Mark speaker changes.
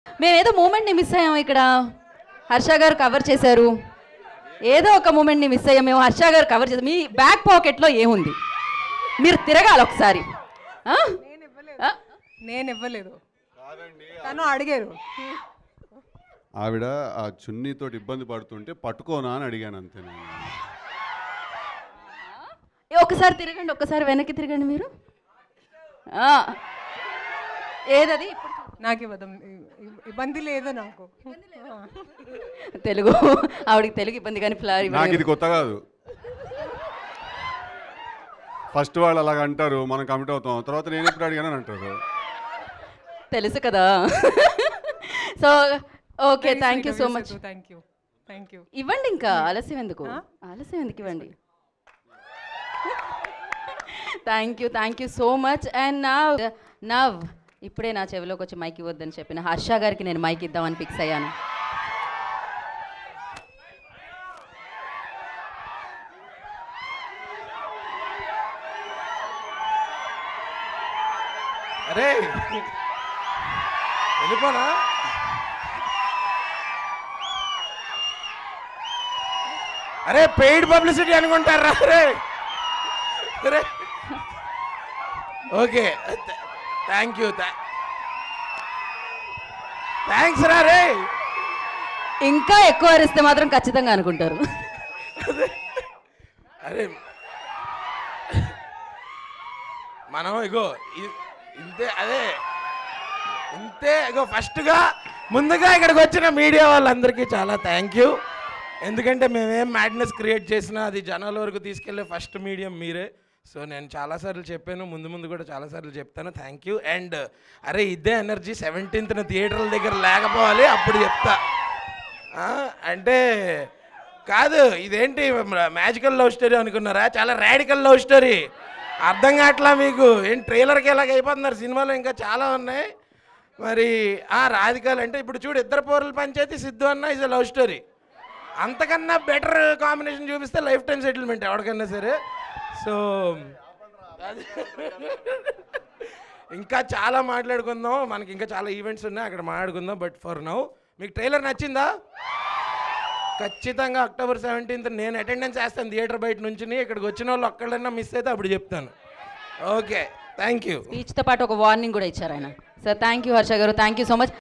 Speaker 1: మేమేదో మూమెంట్ని మిస్ అయ్యాము ఇక్కడ. హర్ష గారు కవర్ చేశారు. ఏదో ఒక మూమెంట్ని మిస్ అయ్యాం మేము. హర్ష గారు కవర్ చేశారు. మీ బ్యాక్ పాకెట్లో ఏముంది? మీరు తిరగాలి ఒకసారి.
Speaker 2: నేను ఇవ్వలేదు, తను అడిగారు.
Speaker 3: ఆవిడ ఆ చున్నీతో ఇబ్బంది పడుతుంటే పట్టుకోనా అని అడిగాను అంతే నేను.
Speaker 1: ఒకసారి తిరగండి, ఒక్కసారి వెనక్కి తిరగండి మీరు. ఏదది?
Speaker 2: నాకు ఇబ్బంది లేదు నాకు.
Speaker 1: తెలుగు ఆవిడకి తెలుగు ఇబ్బంది కానీ
Speaker 3: నాకు ఇది కొత్త కాదు. ఫస్ట్ వాళ్ళు అలాగ అంటారు, మనం కమిట్ అవుతాం, తర్వాత నేను ఎప్పుడు అడిగానని అంటారు.
Speaker 1: తెలుసు కదా. So okay, thank you so much.
Speaker 2: Thank you.
Speaker 1: ఇవ్వండి, ఇంకా ఆలస్యం ఎందుకు? ఆలస్యం ఎందుకు? ఇవ్వండి. Thank you so much. And now ఇప్పుడే నా చెవిలోకి వచ్చి మైక్ ఇవ్వద్దని చెప్పిన హర్ష గారికి నేను మైక్ ఇద్దామని ఫిక్స్ అయ్యాను.
Speaker 4: అరే వెళ్ళిపోనా? అరే పెయిడ్ పబ్లిసిటీ అనుకుంటారా? అరే ఓకే, థ్యాంక్ యూ, థ్యాంక్స్ రా. రే
Speaker 1: ఇంకా ఎక్కువ అరిస్తే మాత్రం ఖచ్చితంగా అనుకుంటారు.
Speaker 4: అరే మనం ఇగో ఇంతే, అదే ఇంతే. ఇగో ఫస్ట్గా ముందుగా ఇక్కడికి వచ్చిన మీడియా వాళ్ళందరికీ చాలా థ్యాంక్ యూ. ఎందుకంటే మేమేం మ్యాడ్నెస్ క్రియేట్ చేసినా అది జనాల వరకు తీసుకెళ్లే ఫస్ట్ మీడియం మీరే. సో నేను చాలాసార్లు చెప్పాను, ముందు కూడా చాలాసార్లు చెప్తాను. Thank you. అండ్ అరే ఇదే ఎనర్జీ 17th థియేటర్ల దగ్గర లేకపోవాలి, అప్పుడు చెప్తా. అంటే కాదు, ఇదేంటి మ్యాజికల్ లవ్ స్టోరీ అనుకున్నారా? చాలా రాడికల్ లవ్ స్టోరీ. అర్థం కావట్లా మీకు? ఏం ట్రైలర్కి ఎలాగ అయిపోతున్నారు, సినిమాలో ఇంకా చాలా ఉన్నాయి. మరి రాధికల్ అంటే ఇప్పుడు చూడు, ఇద్దరు పౌరుల పంచాయతీ, సిద్ధు అన్న ఇస్ ఎ లవ్ స్టోరీ. అంతకన్నా బెటర్ కాంబినేషన్ చూపిస్తే లైఫ్ టైం సెటిల్మెంట్ ఎవరికైనా సరే. సో ఇంకా చాలా మాట్లాడుకుందాం, మనకి ఇంకా చాలా ఈవెంట్స్ ఉన్నాయి, అక్కడ మాట్లాడుకుందాం. బట్ ఫర్ నౌ మీకు ట్రైలర్ నచ్చిందా? ఖచ్చితంగా October 17th నేను అటెండెన్స్ వేస్తాను థియేటర్ బయట నుంచి. ఇక్కడికి వచ్చిన వాళ్ళు ఒక్కళ్ళన్నా మిస్ అయితే అప్పుడు చెప్తాను. Okay, thank you.
Speaker 1: స్పీచ్తో పాటు ఒక వార్నింగ్ కూడా ఇచ్చారు ఆయన. సార్ థ్యాంక్ యూ హర్ష గారు, థ్యాంక్ యూ సో మచ్.